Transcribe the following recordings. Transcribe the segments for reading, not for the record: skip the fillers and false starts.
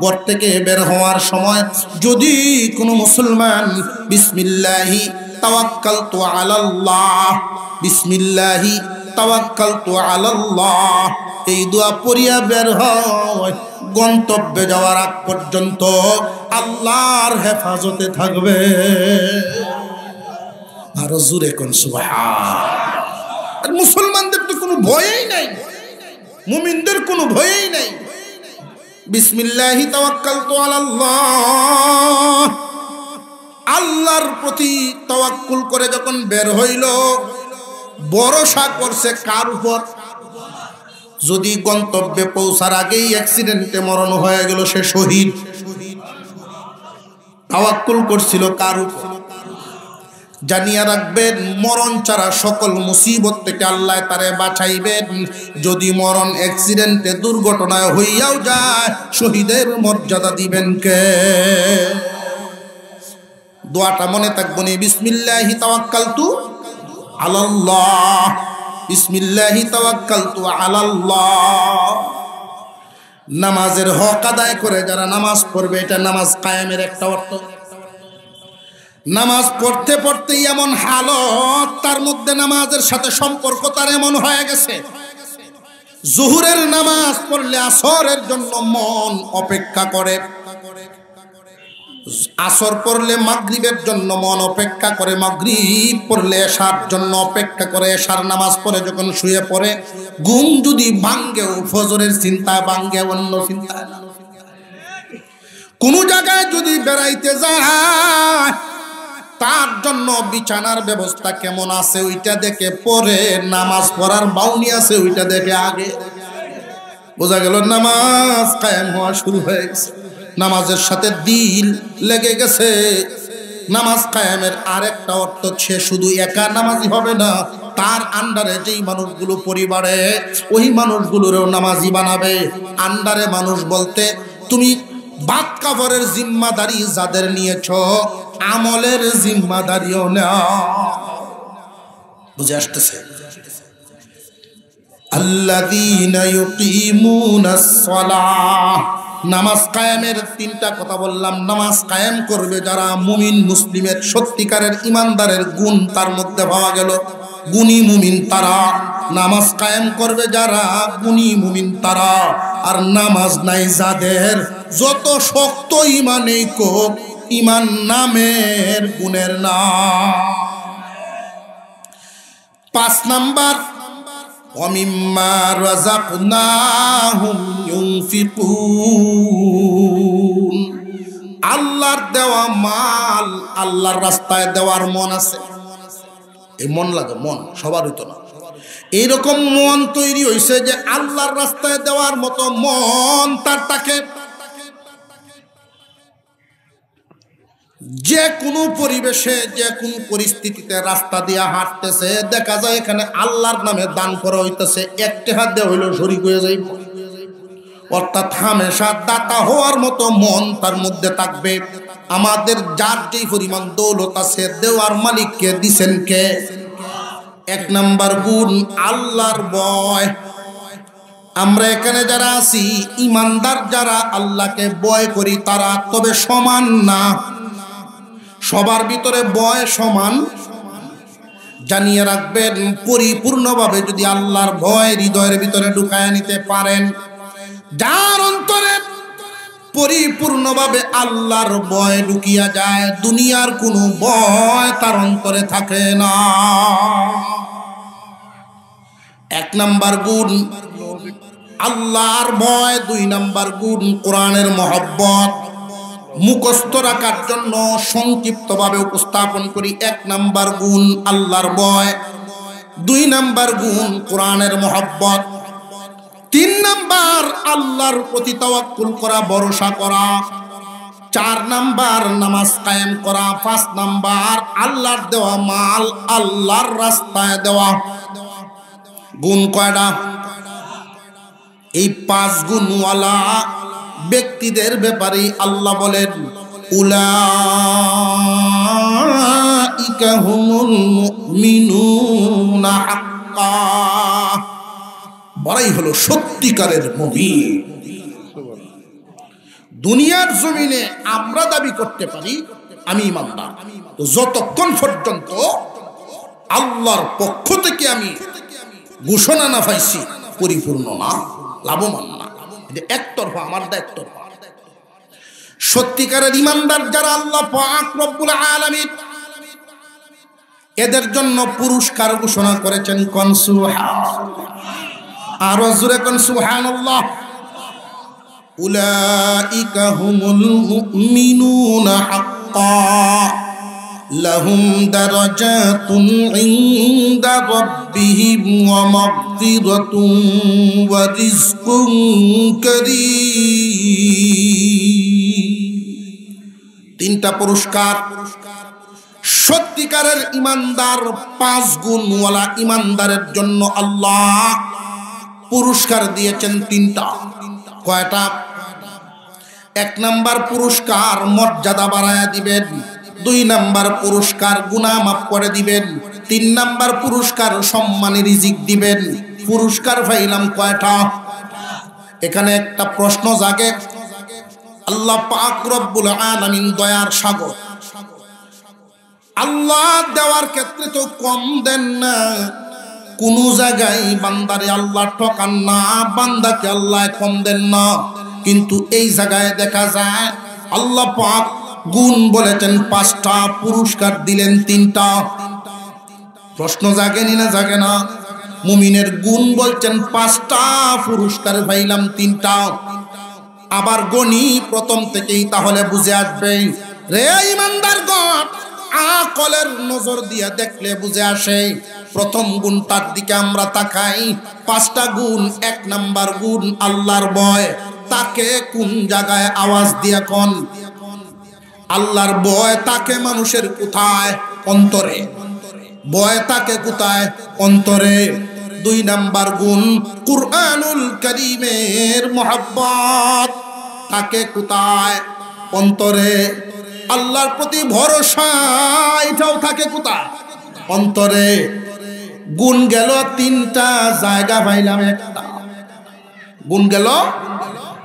ঘর থেকে বের হওয়ার সময় যদি কোনো মুসলমান বিসমিল্লাহি তাওয়াক্কালতু আলাল্লাহ, বিসমিল্লাহি তাওয়াক্কালতু আলাল্লাহ এই দোয়া পড়িয়া বের হয়, গন্তব্যে যাওয়ার আগ পর্যন্ত আল্লাহর হেফাজতে থাকবে। আরো জোরে কোন সুবহান। আর মুসলমানদের তো কোনো ভয়ই নাই, মুমিনদের কোনো ভয়ই নাই। বিসমিল্লাহি তাওয়াক্কালতু আলাল্লাহ, আল্লাহর প্রতি তাওয়াক্কুল করে যখন বের হইল, ভরসা করছে কার উপর? যদি গন্তব্যে পৌঁছার আগেই অ্যাক্সিডেন্টে মরণ হয়ে গেল, সে শহীদ। তাওয়াক্কুল করছিল কার উপর? জানিয়া রাখবেন, মরণ ছাড়া সকল মুসিবত থেকে আল্লাহ তারে বাঁচাইবেন। যদি মরণ অ্যাক্সিডেন্টে দুর্ঘটনায় হইয়াও যায়, শহীদের মর্যাদা দিবেন কে? দোয়াটা মনে থাকবো নি, বিসমিল্লাহি তাওয়াক্কালতু আলাল্লাহ, বিসমিল্লাহি তাওয়াক্কালতু আলাল্লাহ। নামাজের হক আদায় করে যারা নামাজ পড়বে, এটা নামাজ কায়েমের একটা অর্থ। নামাজ পড়তে পড়তেই এমন হালত তার মধ্যে নামাজের সাথে সম্পর্ক তার এমন হয়ে গেছে, জোহরের নামাজ পড়লে আসরের জন্য মন অপেক্ষা করে, আসর পড়লে মাগরিবের জন্য মন অপেক্ষা করে, মাগরিব পড়লে এশার জন্য অপেক্ষা করে। এশার নামাজ পড়ে যখন শুয়ে পড়ে, ঘুম যদি ভাঙ্গেও ফজরের চিন্তা ভাঙ্গে, অন্য চিন্তা। কোন জায়গায় যদি বেড়াইতে যায়, তার জন্য বিছানার ব্যবস্থা কেমন আছে ওইটা দেখে পরে, নামাজ পড়ার বাউনি আছে ওইটা দেখে আগে। বোঝা গেল নামাজ কায়েম হওয়া শুরু হয়ে গেছে, নামাজের সাথে দিল লেগে গেছে। নামাজ কায়েমের আরেকটা অর্থ, সে শুধু একা নামাজি হবে না, তার আন্ডারে যেই মানুষগুলো পরিবারে, ওই মানুষগুলোরও নামাজি বানাবে। আন্ডারে মানুষ বলতে তুমি বাদ কাফরের জিম্মাদারি যাদের নিয়েছ, আমলের জিম্মাদারিও নাও। বুঝে আসতেছে? আল্লাযীনা ইউকিমুনাস সালাহ, নামাজ কায়েমের তিনটা কথা বললাম। নামাজ কায়েম করবে যারা, মুমিন মুসলিমের সত্যিকারের ইমানদারের গুণ তার মধ্যে পাওয়া গেল, গুণী মুমিন তারা। নামাজ কায়েম করবে যারা, গুণী মুমিন তারা। আর নামাজ নাই যাদের, যত শক্ত ইমানেই কোক, ইমান নামের গুণের নাম। 5 নাম্বার, ওয়ামিম্মা রাযাকনাহুম ইউনফিকুন, আল্লাহর দেওয়া মাল আল্লাহর রাস্তায় দেওয়ার মন আছে। এই মন লাগে, মন সবার হইতো না। এইরকম মন তৈরি হয়েছে যে আল্লাহর রাস্তায় দেওয়ার মতো মন তার থাকে। যে কোনো পরিবেশে, যে কোনো পরিস্থিতিতে রাস্তা দিয়ে হাঁটতেছে, দেখা যায় এখানে আল্লাহর নামে দান করা হইতেছে, একটি হাত দেওয়া হইলেও শরীক হয়ে যাইব। অর্থাৎ হামেশা দাতা হওয়ার মতো মন তার মধ্যে থাকবে। আমাদের যার যেই পরিমাণ দৌলত আছে, দেওয়ার মালিককে দিছেন কে? 1 নাম্বার গুণ আল্লাহর ভয়। আমরা এখানে যারা আছি, ইমানদার যারা, আল্লাহকে ভয় করি তারা, তবে সমান না। সবার ভিতরে ভয় সমান। জানিয়ে রাখবেন, পরিপূর্ণভাবে যদি আল্লাহর ভয় হৃদয়ের ভিতরে ঢুকায় নিতে পারেন, যার অন্তরে পরিপূর্ণভাবে আল্লাহর ভয় ঢুকিয়া যায়, দুনিয়ার কোনো ভয় তার অন্তরে থাকে না। 1 নাম্বার গুণ আল্লাহর ভয়। 2 নাম্বার গুণ কোরআনের মহব্বত। মুখস্থ রাখার জন্য সংক্ষিপ্তভাবে উপস্থাপন করি। 1 নাম্বার গুণ আল্লাহর ভয়, 2 নাম্বার গুণ কোরআনের মহব্বত, 3 নাম্বার আল্লাহর প্রতি তাওয়াক্কুল করা, ভরসা করা, 4 নাম্বার নামাজ কায়েম করা, 5 নাম্বার আল্লাহর দেওয়া মাল আল্লাহর রাস্তায় দেওয়া। গুণ কয়টা? এই 5 গুণওয়ালা ব্যক্তিদের ব্যাপারে আল্লাহ বলেন, উলাইকা হুমুল মুমিনুনা হাক্কা, বড়াই হলো সত্যিকারের মুমিন। দুনিয়ার জমিনে আমরা দাবি করতে পারি আমি ইমানদার, তো যতক্ষণ পর্যন্ত আল্লাহর পক্ষ থেকে আমি ঘোষণা না পাইছি পরিপূর্ণ না, লাভবান না। এটা একতরফা, আমারটা একতরফা। সত্যিকারের ইমানদার যারা আল্লাহ পাক রব্বুল আলামিন এদের জন্য পুরস্কার ঘোষণা করেছেন। কোন সুবহানাল্লাহ, আরো জোরে কোন সুবহানাল্লাহ। উলাইকা হুমুল মুমিনুনা হাক্কান লাহুম দারাজাতুন ইনদা রাব্বিহিম ওয়া মাগফিরাতুন ওয়া রিজকুন কারীম। তিনটা পুরস্কার। সত্যিকারের ইমানদার, 5 গুণওয়ালা ইমানদারের জন্য আল্লাহ পুরস্কার দিয়েছেন 3টা। কয়টা? 1 নাম্বার পুরস্কার মর্যাদা বাড়ায়া দিবেন, 2 নাম্বার পুরস্কার গুনাহ মাফ করে দিবেন, 3 নাম্বার পুরস্কার সম্মানী রিজিক দিবেন। পুরস্কার পাইলাম কয়টা? এখানে একটা প্রশ্ন জাগে। আল্লাহ পাক রব্বুল আলামিন দয়ার সাগর, আল্লাহ দেওয়ার ক্ষেত্রে তো কম দেন না। কোন জায়গায় বান্দারে আল্লাহ ঠকান না, বান্দাকে আল্লাহ কম দেন না। কিন্তু এই জায়গায় দেখা যায় আল্লাহ পাক গুণ বলেছেন 5টা, পুরস্কার দিলেন 3টা। প্রশ্ন জাগেনি না জাগে না? মুমিনের গুণ বলছেন 5টা, পুরস্কার পাইলাম 3টা। আবার গণি প্রথম থেকেই, তাহলে বুঝে আসবে। রে ইমানদার গণ, আকলের নজর দিয়ে দেখলে বুঝে আসে। প্রথম গুণটার দিকে আমরা তাকাই, 5টা গুণ। 1 নাম্বার গুণ আল্লাহর ভয়। তাকে কোন জায়গায় আওয়াজ দিয়ে কোন? আল্লাহর ভয় তাকে মানুষের কোথায়? অন্তরে। ভয় তাকে কোথায়? অন্তরে। 2 নাম্বার গুণ কুরআনুল কারীমের মুহাব্বত। তাকে কোথায়? অন্তরে। আল্লাহর প্রতি ভরসা, এটাও থাকে কোথায়? অন্তরে। গুণ গেল 3টা, জায়গা পাইলাম 1টা। গুণ গেল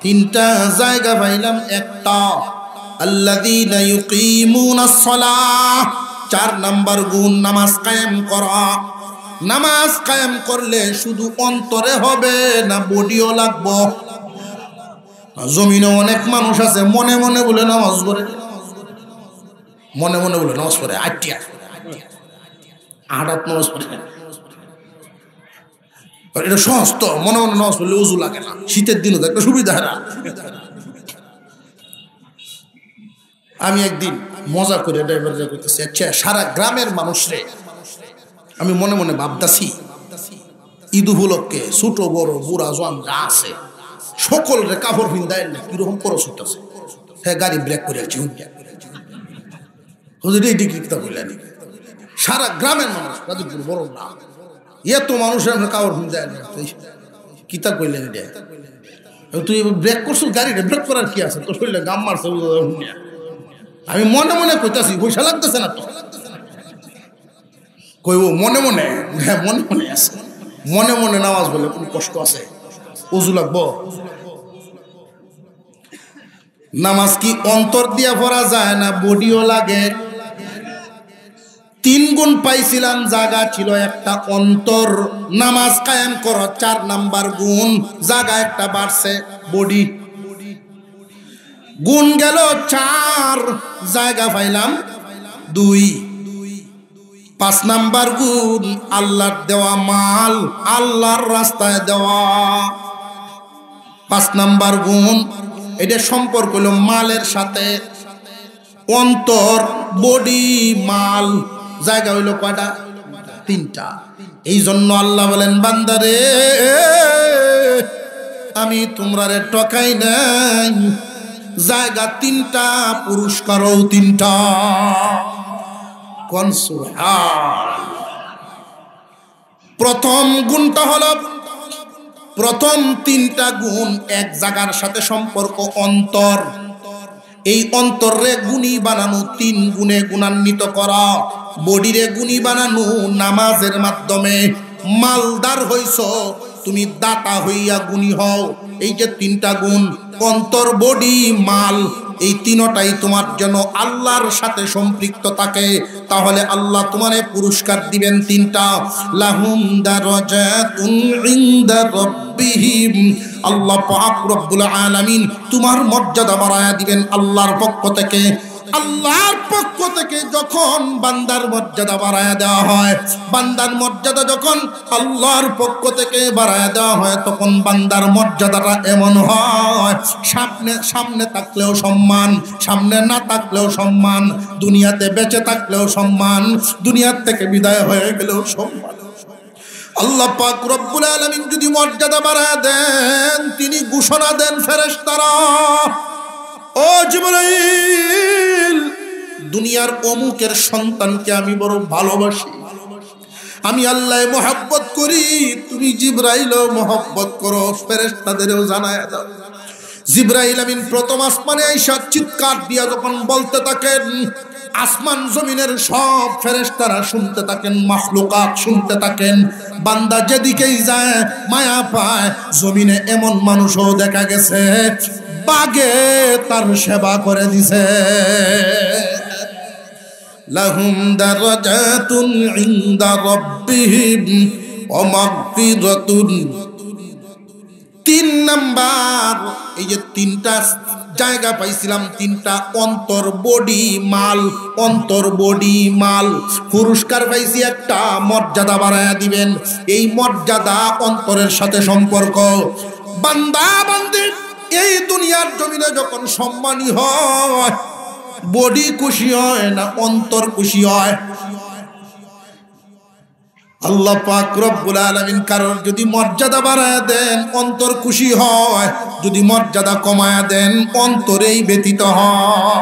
3টা, জায়গা পাইলাম 1টা। আল্লাযীনা ইউকিমুনাস সালাহ। 4 নাম্বার গুণ নামাজ কায়েম করা। নামাজ কায়েম করলে শুধু অন্তরে হবে না, বডিও লাগবে। জমিনে অনেক মানুষ আছে মনে মনে বলে নামাজ পড়ে, মনে মনে বলে নামাজ পড়ে, আটটিয়া আড়াত নামাজ পড়ে। এটা সহজ তো, মনে মনে নামাজ পড়লে উজু লাগে না। শীতের দিনও তো একটা সুবিধা। আমি একদিন মজা করে ড্রাইভার করতেছি, আচ্ছা সারা গ্রামের মানুষরে আমি মনে মনে ভাবতাছি, ঈদ উপলক্ষে ছোট বড় বুড়া জোয়ান যা আছে সকলের কাপড় ভিন্দায় না, কিরকম খরচ হইতেছে। হ্যাঁ, গাড়ি ব্রেক করে আছি, সারা গ্রামের মানুষ, বড় না এত মানুষের কাপড় ভিন্দায় না, কিতা কইলেন? তুই ব্রেক করছো, গাড়িটা ব্রেক করার কি আছে? তো শরীরে গাম মারছে। আমি মনে মনে কইতাছি, পয়সা লাগতেছে না তো? কইব মনে মনে, হ্যাঁ মনে মনে আছে। মনে মনে নামাজ বলে কোন কষ্ট আছে? উজু লাগবো? নামাজ কি অন্তর দিয়া পড়া যায় না বডিও লাগে? 3 গুণ পাইছিলাম, জায়গা ছিল একটা অন্তর। নামাজ কায়েম করো 4 নাম্বার গুণ, জায়গা একটা বাড়ছে, বডি। গুণ গেল 4, জায়গা পাইলাম 2। 5 নাম্বার গুণ আল্লাহর দেওয়া মাল, আল্লাহর রাস্তায় দেওয়া। 5 নাম্বার গুণ, এটা সম্পর্ক হলো মালের সাথে। অন্তর, বডি, মাল, জায়গা হইলো কয়টা? 3টা। এই জন্য আল্লাহ বলেন, বান্দারে আমি তোমরারে ঠকাই নাই, জায়গা 3টা, পুরস্কারও 3টা। কোন সুবহান। প্রথম গুণটা হলো, প্রথম 3টা গুণ এক জায়গার সাথে সম্পর্ক অন্তর। এই অন্তরে গুণী বানানো, 3 গুণে গুণান্বিত করা। বডিরে গুণী বানানো নামাজের মাধ্যমে। মালদার হইছ তুমি, দাতা হইয়া গুণী হও। এই যে 3টা গুণ, অন্তর, বডি, মাল, এই তিনটাই তোমার জন্য আল্লাহর সাথে সম্পৃক্ত থাকে, তাহলে আল্লাহ তোমারে পুরস্কার দিবেন তিনটা। লাহুম দারাজাতুন ইনদা রাব্বিহিম, আল্লাহ পাক রব্বুল আলামিন তোমার মর্যাদা বাড়ায়া দিবেন আল্লাহর পক্ষ থেকে। আল্লাহর পক্ষ থেকে যখন বান্দার মর্যাদা বাড়ায়া দেওয়া হয়, বান্দার মর্যাদা যখন আল্লাহর পক্ষ থেকে বাড়ায়া দেওয়া হয়, তখন বান্দার মর্যাদাটা এমন হয়, সামনে থাকলেও সম্মান, সামনে না থাকলেও সম্মান, দুনিয়াতে বেঁচে থাকলেও সম্মান, দুনিয়ার থেকে বিদায় হয়ে গেলেও সম্মান। আল্লাহ পাক রব্বুল আলামিন যদি মর্যাদা বাড়ায়া দেন, তিনি ঘোষণা দেন ফেরেশতারা, ও জিবরাইল, দুনিয়ার অমুকের সন্তানকে আমি বড় ভালোবাসি, আমি আল্লাহ মহব্বত করি, তুমি জিবরাইলও মহব্বত করো, ফেরেশতাদেরও জানায়া দাও। জিবরাইল আমিন প্রথম আসমানে আইসা চিৎকার দিয়া যখন বলতে থাকেন, আসমান জমিনের সব ফেরেশতারা শুনতে থাকেন, মাখলুকাত শুনতে থাকেন। বান্দা যেদিকেই যায় মায়া পায়। জমিনে এমন মানুষও দেখা গেছে বাগে তার সেবা করে দিছে। লাহুম দারাজাতুন ইনদা রাব্বিহিম ওয়া মাগফিরাতুন। 3 নাম্বার, এই যে 3টা জায়গা পাইছিলাম, 3টা অন্তর, বডি, মাল, অন্তর, বডি, মাল, পুরস্কার পাইছি একটা, মর্যাদা বাড়ায়া দিবেন। এই মর্যাদা অন্তরের সাথে সম্পর্ক। বান্দা বান্দি এই দুনিয়ার জমিনে যখন সম্মানী হয়, বডি খুশি হয় না অন্তর খুশি হয়? আল্লাহ পাক রব্বুল আলামিন কারোর যদি মর্যাদা বাড়ায়া দেন অন্তর খুশি হয়, যদি মর্যাদা কমায়া দেন অন্তরেই ব্যথিত হয়।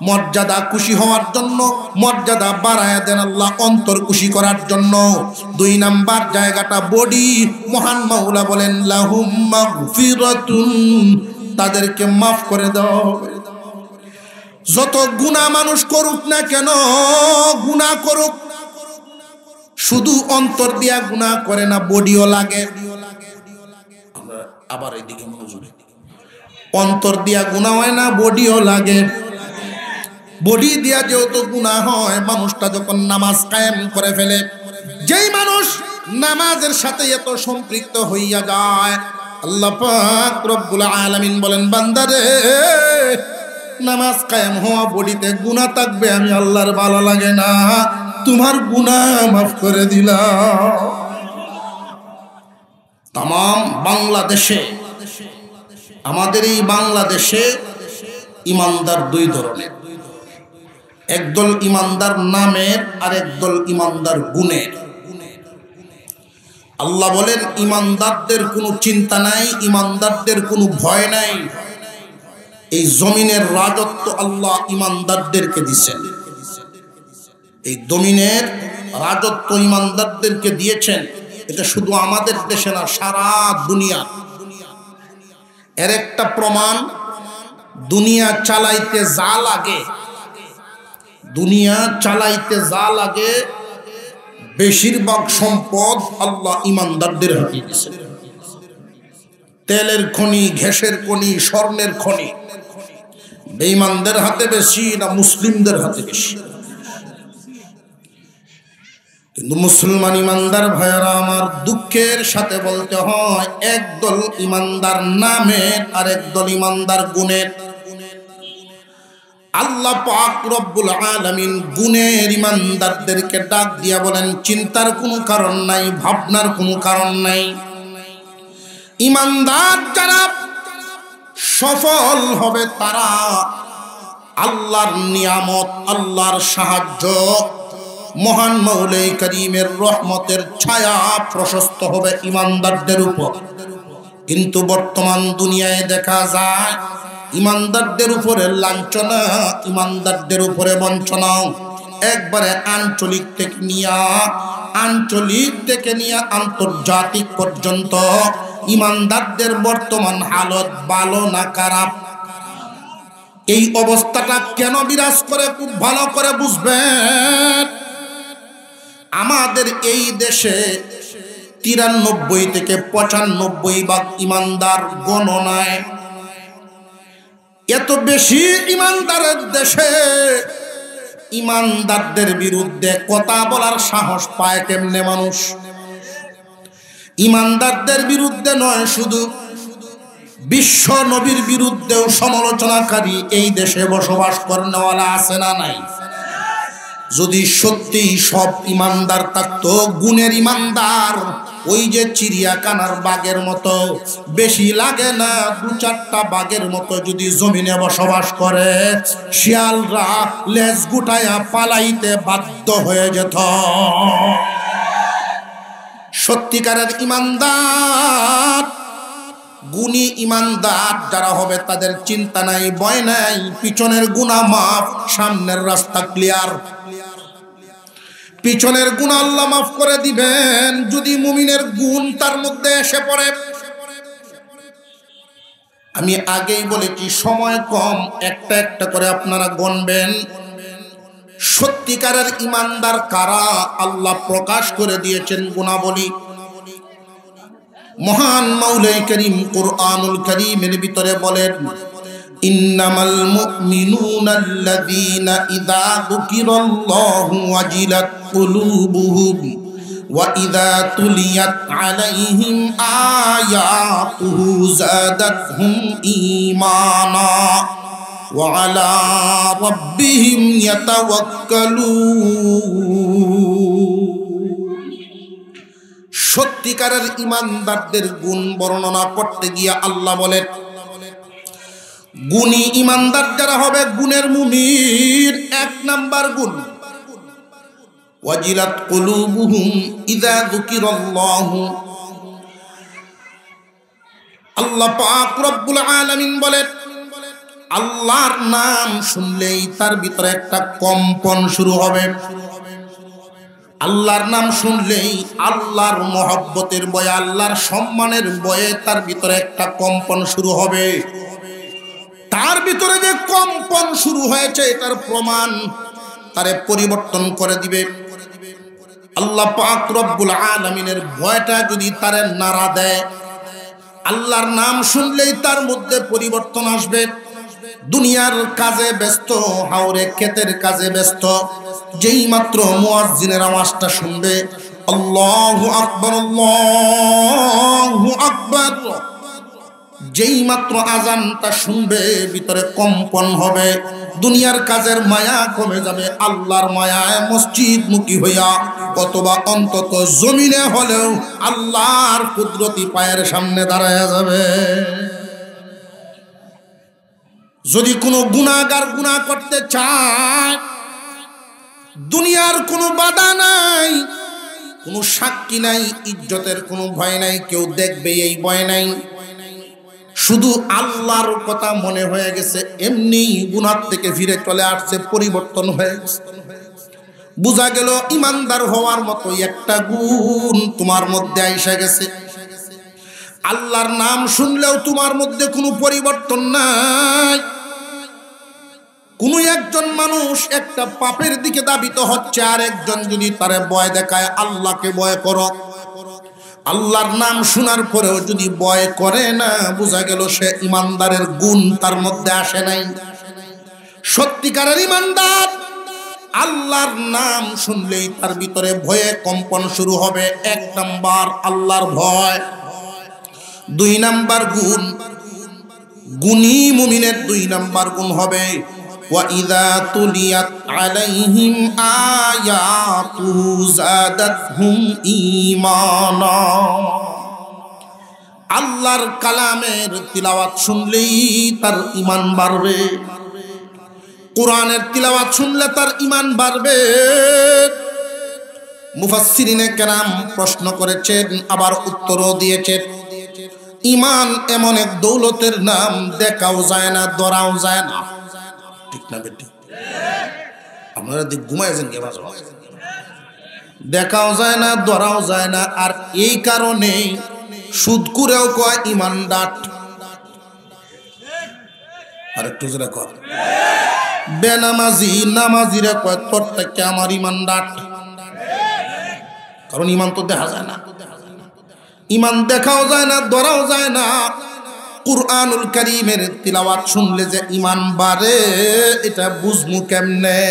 মর্যাদা খুশি হওয়ার জন্য মর্যাদা বাড়ায়া দেন আল্লাহ অন্তর খুশি করার জন্য। 2 নাম্বার জায়গাটা বডি। মহান মাওলা বলেন লাহুম মাগফিরাতুন, তাদেরকে মাফ করে দাও। যত গুনাহ মানুষ করুক না কেন, গুনাহ করুক, শুধু অন্তর দিয়া গুনাহ করে না, বডিও লাগে। আবার এইদিকে মনোযোগ, অন্তর দিয়া গুনাহ হয় না, বডিও লাগে। বডি দিয়া যেহেতু গুনাহ হয়, মানুষটা যখন নামাজ কায়েম করে ফেলে, যেই মানুষ নামাজের সাথে এত সম্পৃক্ত হইয়া যায়, আল্লাহ পাক রব্বুল আলামিন বলেন বান্দারে, নামাজ কায়েম হওয়া বডিতে গুনাহ থাকবে, আমি আল্লাহর ভালো লাগে না, তোমার গুনাহ মাফ করে দিলাম। তাম বাংলাদেশে, আমাদের এই বাংলাদেশে ইমানদার 2 ধরনের। একদল ইমানদার নামের আর একদল ইমানদার গুণের। আল্লাহ বলেন ইমানদারদের কোনো চিন্তা নাই, ইমানদারদের কোনো ভয় নাই। এই জমিনের রাজত্ব আল্লাহ ইমানদারদেরকে দিয়েছেন। এই জমিনের রাজত্ব ইমানদারদেরকে দিয়েছেন। এটা শুধু আমাদের দেশে না, সারা দুনিয়া। এর একটা প্রমাণ, দুনিয়া চালাইতে যা লাগে, দুনিয়া চালাইতে যা লাগে বেশিরভাগ সম্পদ আল্লাহ ইমানদারদের হাতে দিয়েছেন। তেলের খনি, গ্যাসের খনি, স্বর্ণের খনি বেঈমানদের হাতে বেশি না মুসলিমদের হাতে বেশি? কিন্তু মুসলমান ইমানদার ভাইয়েরা আমার, দুঃখের সাথে বলতে হয়, একদল ইমানদার নামের আর একদল ইমানদার গুণের। আল্লাহ পাক রব্বুল আলামিন গুণের ইমানদারদেরকে ডাক দিয়া বলেন চিন্তার কোনো কারণ নাই, ভাবনার কোনো কারণ নাই। ইমানদার যারা সফল হবে তারা আল্লাহর নিয়ামত, আল্লাহর সাহায্য, মহান মৌলাই করিমের রহমতের ছায়া প্রশস্ত হবে ইমানদারদের উপর। কিন্তু বর্তমান দুনিয়ায় দেখা যায় ইমানদারদের উপরে লাঞ্ছনা, ইমানদারদের উপরে বঞ্চনা। একবারে আঞ্চলিক থেকে নিয়ে আন্তর্জাতিক পর্যন্ত ইমানদারদের বর্তমান হালত ভালো না খারাপ? এই অবস্থাটা কেন বিরাজ করে খুব ভালো করে বুঝবেন। আমাদের এই দেশে 93 থেকে 95 ভাগ ইমানদার গণনায় এত বেশি ইমানদারের দেশে ইমানদারদের বিরুদ্ধে কথা বলার সাহস পায় কেমনে মানুষ? ইমানদারদের বিরুদ্ধে নয়, শুধু বিশ্ব নবীর বিরুদ্ধেও সমালোচনাকারী এই দেশে বসবাস করেনওয়ালা আছে না নাই? যদি সত্যি সব ইমানদার থাকতো, গুণের ইমানদার, ওই যে চিড়িয়াখানার বাঘের মতো, বেশি লাগে না, 2-4টা বাঘের মতো যদি জমিনে বসবাস করে, শিয়ালরা লেজ গুটায়া পালাইতে বাধ্য হয়ে যেত। সত্যিকারের ইমানদার, গুণী ইমানদার যারা হবে, তাদের চিন্তা নাই, ভয় নাই, পিছনের গুনাহ মাফ, সামনের রাস্তা ক্লিয়ার। পিছনের গুনাহ আল্লাহ মাফ করে দিবেন যদি মুমিনের গুণ তার মধ্যে এসে পড়ে। আমি আগেই বলেছি সময় কম, একটা একটা করে আপনারা গণবেন। সত্যিকারের ইমানদার কারা আল্লাহ প্রকাশ করে দিয়েছেন গুণাবলী। মহান মাওলাই করিম কুরআনুল কারীমের ভিতরে বলেন, ইন্নামাল মুমিনুনা আল্লাযীনা ইযা যুকিরাল্লাহু ওয়াজিলাত কুলুবুহুম ওয়া ইযা তুলিয়াত আলাইহিম আয়াতুহু যাদাতহুম ঈমানা ওয়া আলা রাব্বিহিম ইয়াতাওয়াক্কালুন। সত্যিকারের ইমানদারদের গুণ বর্ণনা করতে গিয়ে আল্লাহ বলেন, গুণী ইমানদার যারা হবে, গুণের মুমিন, 1 নাম্বার গুণ, ওয়াজিলাত কুলুবুহুম ইযা যুকিরাল্লাহু। আল্লাহ পাক রব্বুল আলামিন বলেন, আল্লাহর নাম শুনলেই তার ভিতরে একটা কম্পন শুরু হবে। আল্লাহর নাম শুনলেই আল্লাহর মহব্বতের বয়ে, আল্লাহর সম্মানের বয়ে তার ভিতরে একটা কম্পন শুরু হবে। তার ভিতরে যে কম্পন শুরু হয়েছে, এটার প্রমাণ তারে পরিবর্তন করে দিবে। আল্লাহ পাক রব্বুল আলামিনের ভয়টা যদি তারে নাড়া দেয়, আল্লাহর নাম শুনলেই তার মধ্যে পরিবর্তন আসবে। দুনিয়ার কাজে ব্যস্ত, হাওরে ক্ষেতের কাজে ব্যস্ত, যেই মাত্র মুয়াজ্জিনের আওয়াজটা শুনবে, আল্লাহু আকবার, আল্লাহু আকবার, যেই মাত্র আজানটা শুনবে, ভিতরে কম্পন হবে। দুনিয়ার কাজের মায়া কমে যাবে, আল্লাহর মায়ায় মসজিদমুখী হইয়া অথবা অন্তত জমিনে হলেও আল্লাহর কুদরতি পায়ের সামনে দাঁড়ায়া যাবে। যদি কোনো গুনাহগার গুনাহ করতে চায়, দুনিয়ার কোনো বাধা নাই, কোনো সাক্ষী নাই, ইজ্জতের কোনো ভয় নাই, কেউ দেখবে এই ভয় নাই, শুধু আল্লাহর কথা মনে হয়ে গেছে, এমনি গুনাহ থেকে ফিরে চলে আসছে, পরিবর্তন হয়ে গেছে। বুঝা গেল ইমানদার হওয়ার মতো একটা গুণ তোমার মধ্যে আইসা গেছে। আল্লাহর নাম শুনলেও তোমার মধ্যে কোনো পরিবর্তন নাই। কোনো একজন মানুষ একটা পাপের দিকে দাবিত হচ্ছে, আর একজন যদি তারে ভয় দেখায়, আল্লাহকে ভয় করো, আল্লাহর নাম শোনার পরেও যদি ভয় করে না, বোঝা গেল সে ইমানদারের গুণ তার মধ্যে আসে নাই। সত্যিকারের ইমানদার, আল্লাহর নাম শুনলেই তার ভিতরে ভয়ে কম্পন শুরু হবে। 1 নাম্বার আল্লাহর ভয়। 2 নাম্বার গুণ, গুণী মুমিনের 2 নাম্বার গুণ হবে, ওয়া ইযা তুলিয়াত আলাইহিম আয়াতুহু যাদাতহুম ঈমানা। আল্লাহর কালামের তিলাওয়াত শুনলেই তার ঈমান বাড়বে। কোরআনের তিলাওয়াত শুনলে তার ঈমান বাড়বে। মুফাসসিরিনে কেরাম প্রশ্ন করেছেন, আবার উত্তরও দিয়েছেন। ঈমান এমন এক দৌলতের নাম, দেখাও যায় না, ধরাও যায় না। ঠিক না বেটি? আপনারা দিক ঘুমাইছেন কে? দেখাও যায় না, ধরাও যায় না। আর এই কারণে সুদ করেও কয় ঈমান ডাট। আর একটু জোরে কয়, বেনামাজি নামাজিরা কয় তোর থেকে আমার ঈমান ডাট। কারণ ঈমান তো দেখা যায় না, ঈমান দেখাও যায় না, ধরাও যায় না। কুরআনুল কারীমের তিলাওয়াত শুনলে যে ঈমান বাড়ে, এটা বুঝমু কেমনে?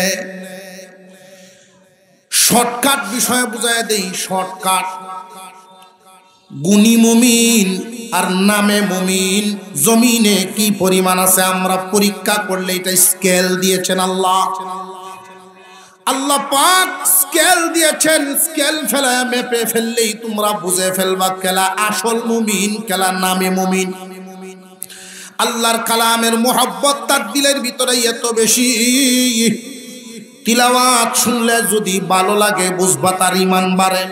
শর্টকাট বিষয়ে বুঝায় দেই। শর্টকাট, গুণী মুমিন আর নামে মুমিন জমিনে কি পরিমাণ আছে আমরা পরীক্ষা করলে এটা স্কেল দিয়েছেন আল্লাহ। আল্লাহ পাক স্কেল দিয়েছেন, স্কেল ফেলায় মেপে ফেললেই তোমরা বুঝে ফেলবা কেলা আসল মুমিন, কেলা নামে মুমিন। আল্লাহর কালামের মোহাব্বত তার দিলের ভিতরে এত বেশি, তিলাওয়াত শুনলে যদি ভালো লাগে বুঝবা তার ঈমান বাড়ে।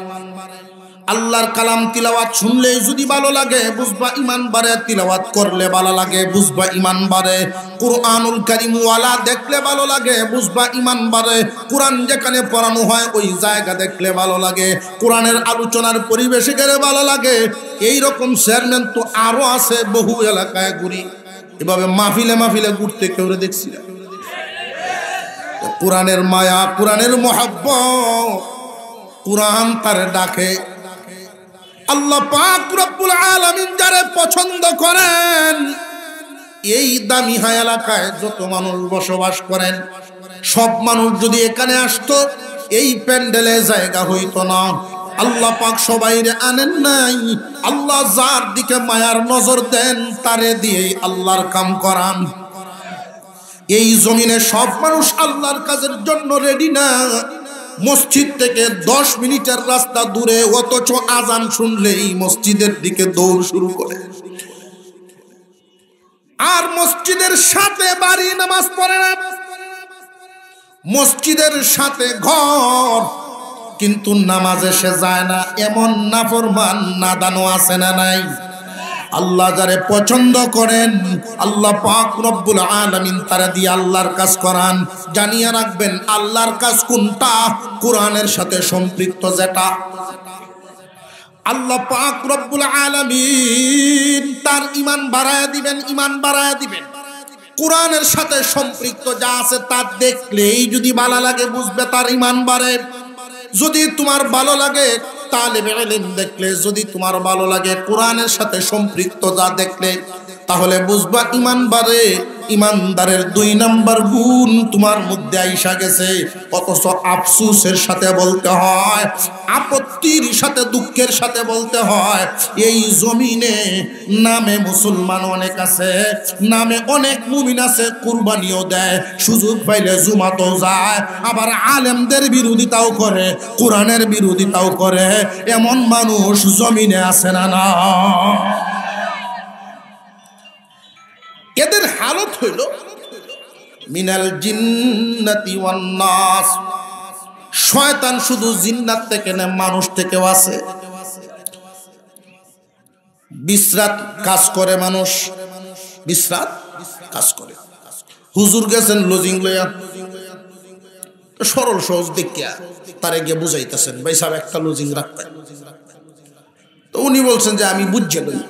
আল্লাহর কালাম তিলাওয়াত শুনলে যদি ভালো লাগে বুঝবা ঈমান বাড়ে, তিলাওয়াত করলে ভালো লাগে বুঝবা ঈমান বাড়ে। কুরআনুল কারীম ওয়ালা দেখলে ভালো লাগে বুঝবা ঈমান বাড়ে। কোরআন যেখানে পড়ানো হয় ওই জায়গা দেখলে ভালো লাগে, কোরআনের আলোচনার পরিবেশে গেলে ভালো লাগে। এই রকম চেয়ারম্যান তো আরো আছে, বহু এলাকায় ঘুরি, এভাবে মাহফিলে মাহফিলে ঘুরতে কেউ দেখছি না। কোরআনের মায়া, কোরআনের মোহাব্বত, কোরআন তার ডাকে। আল্লাহ পাক রব্বুল আলামিন যারে পছন্দ করেন, এই দামি হায় এলাকায় যত মানুষ বসবাস করেন, সব মানুষ যদি এখানে আসতো এই প্যান্ডেলে জায়গা হইতো না। আল্লাহ পাক সবাইরে আনেন নাই, আল্লাহ যার দিকে মায়ার নজর দেন তারে দিয়ে আল্লাহর কাম করান। এই জমিনে সব মানুষ আল্লাহর কাজের জন্য রেডি না। মসজিদ থেকে 10 মিনিটের রাস্তা দূরে, অথচ আজান শুনলেই মসজিদের দিকে দৌড় শুরু করে। আর মসজিদের সাথে বাড়ি, নামাজ পড়ে না। মসজিদের সাথে ঘর, কিন্তু নামাজে সে যায় না। এমন নাফরমান নাদানও আছে না নাই? আল্লাহ যারে পছন্দ করেন আল্লাহ পাক রব্বুল আলামিন তারা দিয়ে আল্লাহর কাজ করান। জানিয়ে রাখবেন আল্লাহর কাজ কোনটা? কোরআনের সাথে সম্পৃক্ত যেটা। আল্লাহ পাক রব্বুল আলামিন তার ঈমান বাড়ায়া দিবেন, ঈমান বাড়ায়া দিবেন। কোরআনের সাথে সম্পৃক্ত যা আছে তা দেখলেই যদি ভালো লাগে বুঝবে তার ঈমান বাড়ে। যদি তোমার ভালো লাগে তালেবে ইলম দেখলে, যদি তোমার ভালো লাগে কোরআনের সাথে সম্পৃক্ত যা দেখলে, তাহলে বুঝবা ঈমান বাড়ে। ঈমানদারের 2 নাম্বার গুণ তোমার মধ্যে আইসা গেছে। অথচ আফসোসের সাথে বলতে হয়, আপত্তির সাথে দুঃখের সাথে বলতে হয়, এই জমিনে নামে মুসলমান অনেক আছে, নামে অনেক মুমিন আছে, কুরবানিও দেয়, সুযোগ পাইলে জুমাতেও যায়, আবার আলেমদের বিরোধিতাও করে, কোরআনের বিরোধিতাও করে। এমন মানুষ জমিনে আছে না? না। এদের হালত হইল মিনাল জিন্নাতি ওয়ান নাস। শয়তান শুধু জিন্নাত থেকে না, মানুষ থেকেও আছে। বিশ্রাত কাজ করে মানুষ, বিশ্রাত কাজ করে। হুজুর গেছেন লজিং লইয়া, সরল সহজ দেখিয়া তারে গিয়ে বুঝাইতেছেন, ভাই সাহেব একটা লজিং রাখবেন। তো উনি বলছেন যে আমি বুঝছে লই।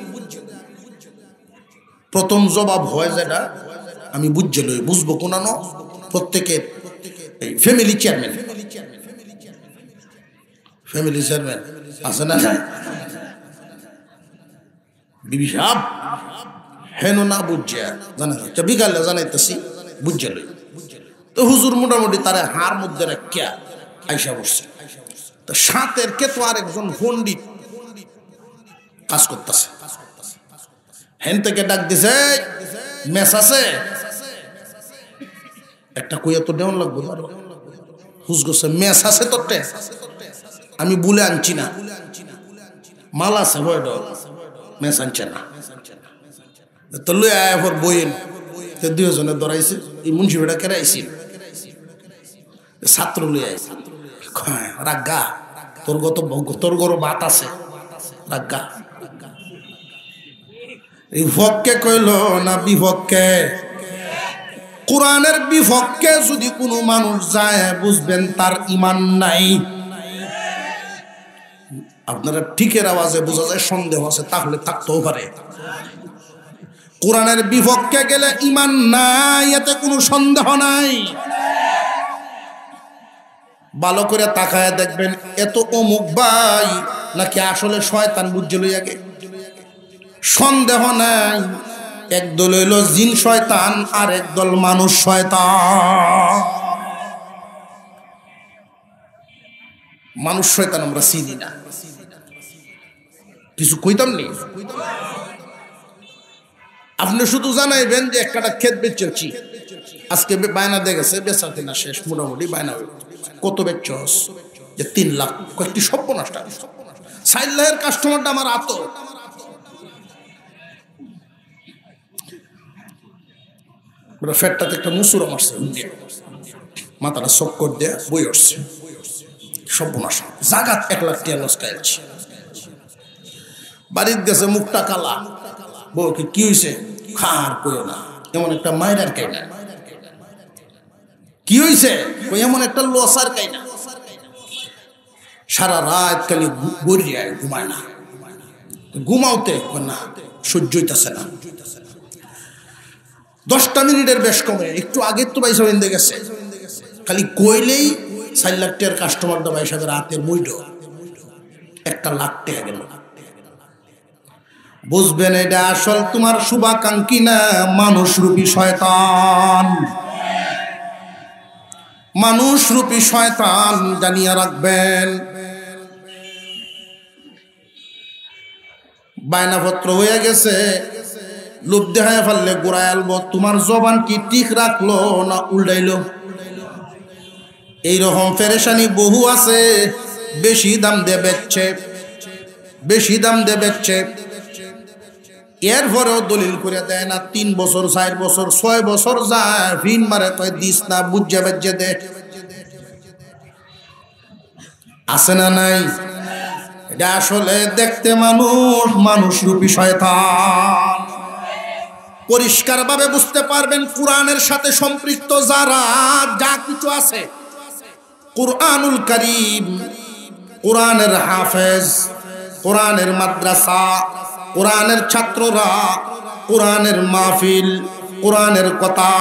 প্রথম জবাব হয় যেটা, আমি বুঝছে লই। বুঝবো কোন প্রত্যেকে ফ্যামিলি চেয়ারম্যান, ফ্যামিলি চেয়ারম্যান আছে না? বিবি সাহেব হেন না বুঝছে জানা, বিকালে জানাইতেছি বুঝছে লই। তো হুজুর মোটামুটি তারে হার মধ্যে রাখিয়া আইসা বসছে। তো সাথের কে তো আর একজন পণ্ডিত কাজ করতেছে, হেন থেকে ডাক দিছে, মেস আছে একটা, কইয়া তো দেওয়ান লাগবে। হুজ করছে, মেস আছে তোরটে? আমি বলে আনছি না, মাল আছে বয়ড, মেস আনছে না। তো লই আয় পর বইন। 2 জনে ধরাইছে, এই মুন্সি বেটা কেরাইছিল, ছাত্র লই আইছে। রাগা তোর গরো বাত আছে, রাগা। এই পক্ষে কইল না বিপক্ষে? কোরআনের বিপক্ষে যদি কোনো মানুষ যায় বুঝবেন তার ঈমান নাই। আপনারা ঠিকের আওয়াজে বোঝা যায় সন্দেহ আছে, তাহলে থাকতেও পারে। কোরআনের বিপক্ষে গেলে ঈমান নাই, এতে কোনো সন্দেহ নাই। ভালো করে তাকায় দেখবেন এত অমুক ভাই নাকি আসলে শয়তান বুঝে লইয়া গে। সন্দেহ নাই একদল হইল জিন শয়তান আর একদল মানুষ শয়তান। মানুষ শয়তান আমরা চিনি না, কিছু কইতাম নেই। আপনি শুধু জানাইবেন যে একটা ক্ষেত বেচছি, আজকে বায়না দিয়ে গেছে, বেচা কিনা শেষ, মোটামুটি বায়না কত বেচছস, যে 3 লাখ। কয়েকটি সর্বনাশটা 4 লাখের কাস্টমারটা আমার আত। ফ্যাটটাতে একটা মুসুরা মারছে, মাথাটা চক্কর দিয়ে বই উঠছে, সর্বনাশ। জাগাত 1 লাখ টাকা লস খাইছে। বাড়িতে গেছে, মুখটা কালা। বউকে কি হয়েছে? খার কইও না, এমন একটা মায়ের খাই না। কি হয়েছে? এমন একটা লসার খাই না। সারা রাত খালি গড়িয়ায়, ঘুমায় না। ঘুমাওতে না, সহ্য হইতেছে না। 10টা মিনিটের বেশ কমে, একটু আগের তো পয়সা বেঁধে গেছে। খালি কইলেই 4 লাখ টাকার কাস্টমার দা ভাই সাহেবের হাতের মুইড 1 লাখ টাকা গেল। বুঝবেন এটা আসল তোমার শুভাকাঙ্ক্ষী না, মানুষ রূপী শয়তান। মানুষ রূপী শয়তান জানিয়ে রাখবেন। বায়নাপত্র হয়ে গেছে, লোভ দেখায় ফেললে গোড়ায় আলবো। তোমার জবান কি ঠিক রাখলো না উল্টাইলো? এইরকম পেরেশানি বহু আছে। বেশি দাম দিয়ে বেচছে, বেশি দাম দিয়ে বেচছে, এরপরেও দলিল করে দেয় না। 3 বছর, 4 বছর, 6 বছর যায়, ভিন মারে, কয় দিস না, বুঝে বেজে দে। আছে না নাই? এটা আসলে দেখতে মানুষ, মানুষ রূপী শয়তান। পরিষ্কার ভাবে বুঝতে পারবেন কোরআনের সাথে সম্পৃক্ত যারা যা কিছু আছে, কুরআনুল কারীম, কোরআনের হাফেজ, কোরআনের মাদ্রাসা, কোরআনের ছাত্ররা, কোরআনের মাহফিল, কোরআনের কথা,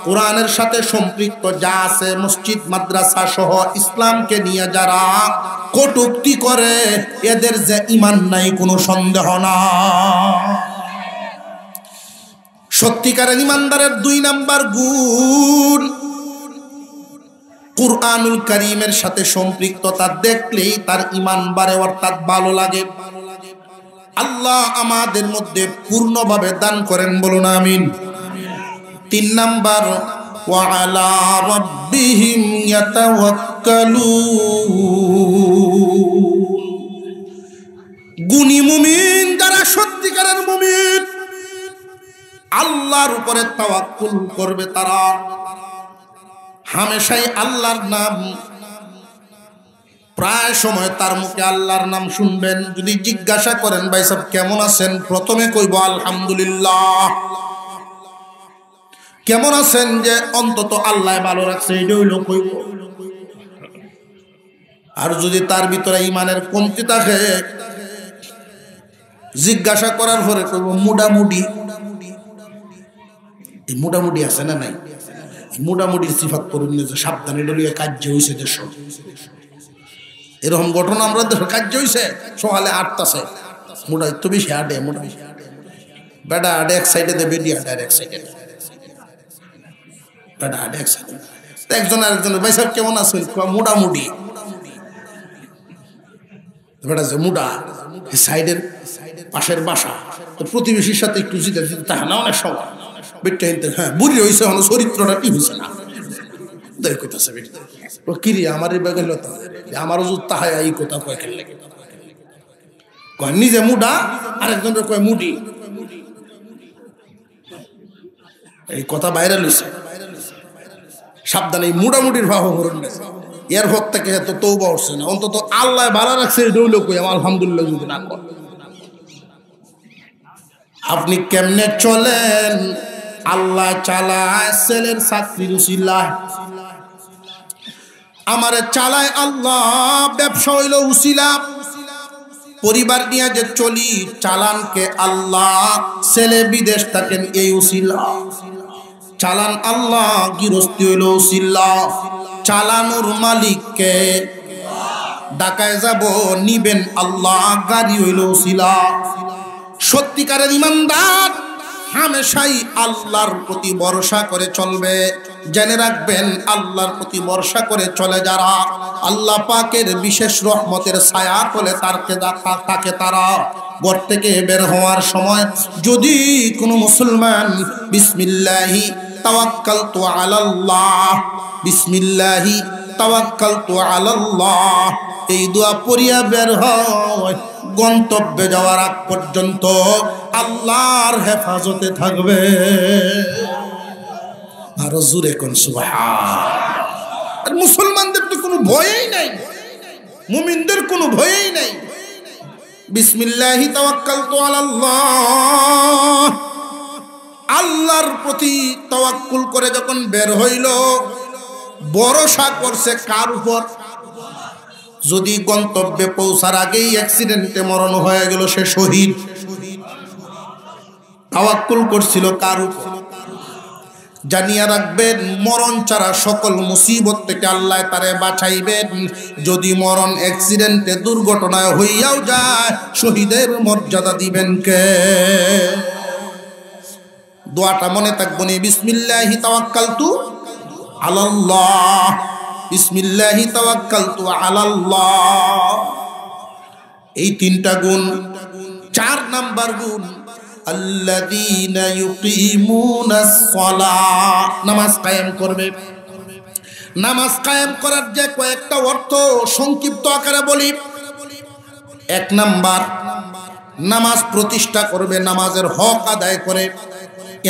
কোরআনের সাথে সম্পৃক্ত যা আছে, মসজিদ মাদ্রাসা সহ ইসলামকে নিয়ে যারা কটূক্তি করে, এদের যে ঈমান নাই কোনো সন্দেহ না। সত্যিকারের ঈমানদারের 2 নাম্বার গুণ, কুরআনুল কারীমের সাথে সম্পৃক্ততা দেখলেই তার ঈমান বাড়ে, অর্থাৎ ভালো লাগে। আল্লাহ আমাদের মধ্যে পূর্ণভাবে দান করেন, বলুন আমিন। 3 নাম্বার, ওয়া আলা রাব্বিহিম ইয়াতাওয়াক্কালুন। গুণী মুমিন যারা, সত্যিকারের মুমিন, আল্লাহর উপরে তাওয়াক্কুল করবে তারা। হামেশাই আল্লাহর নাম, প্রায় সময় তার মুখে আল্লাহর নাম শুনবেন। যদি জিজ্ঞাসা করেন ভাই সাহেব কেমন আছেন, প্রথমে কইব আলহামদুলিল্লাহ। কেমন আছেন যে অন্তত আল্লাহ ভালো রাখছে, এটা হইল কইব। আর যদি তার ভিতরে ঈমানের কমতি থাকে, জিজ্ঞাসা করার পরে কইব মোটামুটি। এই মোটামুটি আছে না নাই? মোটামুটির সিফাত করুন, যে সাবধানে ডলিয়ে কার্য হয়েছে দেশ। এরকম ঘটনা আমরা দেশের কার্য হয়েছে। সকালে 8টাছে, মোটা একটু বেশি আটে, মোটা বেটা আটে এক সাইডে দেবে, বেডি আটে এক সাইডে, বেটা আটে এক সাইডে। একজন আরেকজন ভাই সাহেব কেমন আছে, মোটামুটি। বেটা যে মোটা, সাইডের পাশের বাসা, তো প্রতিবেশীর সাথে একটু জিতে দিতে তাহা না অনেক সময়। বেটটা হিনতে, হ্যাঁ বুড়ি হয়েছে, হলো চরিত্রটা কি হয়েছে না দেখ কইতাছে বেটা। ও কিরে আমার এই বেগেল আমারও যদি তাহাই এই কথা কয় খেললে কয় নিজে মুডা, আরেকজন কয় মুডি। এই কথা বাইরে লইছে। সাবধানে, এই মুডামুডির ভাব হরণ গেছে। এর ভোগ থেকে এত তৌবা উঠছে না। অন্তত আল্লাহ ভালো রাখছে, এটাও কই আলহামদুলিল্লাহ যদি না কর। আপনি কেমনে চলেন? আল্লাহ চালায়, ছেলের চাকরির উসিলায় আমারে চালায় আল্লাহ। ব্যবসা হইল উসিলা, পরিবার নিয়ে যে চলি, চালানকে আল্লাহ। ছেলে বিদেশ থাকেন, এই উসিলা। চালান আল্লাহ, গৃহস্থী হইল উসিলা। চালানোর মালিককে ঢাকায় যাব, নিবেন আল্লাহ, গাড়ি হইল উসিলা। সত্যিকারের ঈমানদার হামেশাই আল্লাহর প্রতি ভরসা করে চলবে। জেনে রাখবেন, আল্লাহর প্রতি ভরসা করে চলে যারা, আল্লাহ পাকের বিশেষ রহমতের ছায়া তলে তাকে তারা ঘর থেকে বের হওয়ার সময় যদি কোনো মুসলমান বিসমিল্লাহি তাওয়াক্কালতু আলাল্লাহ, বিসমিল্লাহি তাওয়াক্কালতু আলাল্লাহ এই দোয়া পড়িয়া বের হয়, গন্তব্যে যাওয়ার আগ পর্যন্ত আল্লাহর হেফাজতে থাকবে। আর জোরে কোন সুবহান। আর মুসলমানদের তো কোনো ভয়ই নাই, মুমিনদের কোনো ভয়ই নাই। বিসমিল্লাহি তাওয়াক্কালতু আলাল্লাহ, আল্লাহর প্রতি তাওয়াক্কুল করে যখন বের হইল, ভরসা করছে কার উপর? যদি গন্তব্যে পৌঁছার আগেই অ্যাক্সিডেন্টে মরণ হয়ে গেল, সে শহীদ। তাওয়াক্কুল করছিল কার উপর? জানিয়া রাখবেন, মরণ ছাড়া সকল মুসিবত থেকে আল্লাহ তারে বাঁচাইবেন। যদি মরণ অ্যাক্সিডেন্টে দুর্ঘটনায় হইয়াও যায়, শহীদের মর্যাদা দিবেন কে? দোয়াটা মনে থাকবো নি, বিসমিল্লাহি তাওয়াক্কালতু আলাল্লাহ, বিসমিল্লাহি তাওয়াক্কালতু আলাল্লাহ। এই তিনটা গুণ। 4 নাম্বার গুণ, আল্লাযীনা ইউকিমুনাস সালাহ, নামাজ কায়েম করবে। নামাজ কায়েম করার যে কয়েকটা অর্থ সংক্ষিপ্ত আকারে বলি। 1 নাম্বার, নামাজ প্রতিষ্ঠা করবে, নামাজের হক আদায় করে।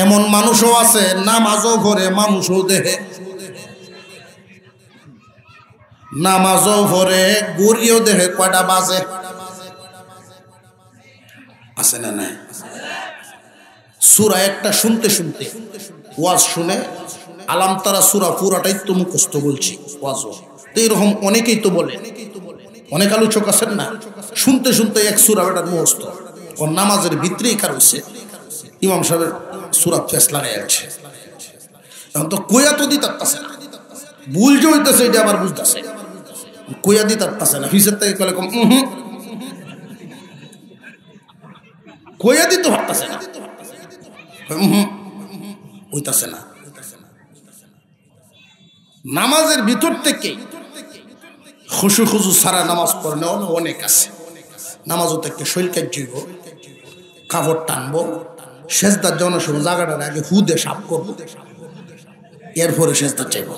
এমন মানুষও আছে নামাজও পড়ে, মানুষও দেহে, নামাজও পড়ে, গড়িও দেহে কয়টা বাজে, আছে না নাই? সূরা একটা শুনতে শুনতে, ওয়াজ শুনে আলাম তারা সূরা পুরাটাই তো মুখস্থ বলছি ওয়াজও। তো এরকম অনেকেই তো বলে, অনেক আলোচক আছেন না, শুনতে শুনতে এক সূরা বেটার মুখস্থ। ওর নামাজের ভিতরেই কারণছে ইমাম সাহেবের সূরা ফেসলা লাগাই আছে। এখন তো কোয়া তো দিতে পারতেছে না, ভুল যে হইতেছে এটা আবার বুঝতেছে, কোয়া দিতে পারতেছে না। হিসেব থেকে কলে কম কোয়া দিতে পারতেছে না, হইতাছে না। নামাজের ভিতর থেকে খুশু খুশু সারা নামাজ পড়লে অনেক আছে। নামাজও থেকে শৈল কাজব, কাপড় টানবো, সেজদার জন্য সব জায়গাটার আগে হুদে সাফ করবো, এরপরে সেজদার চাইব।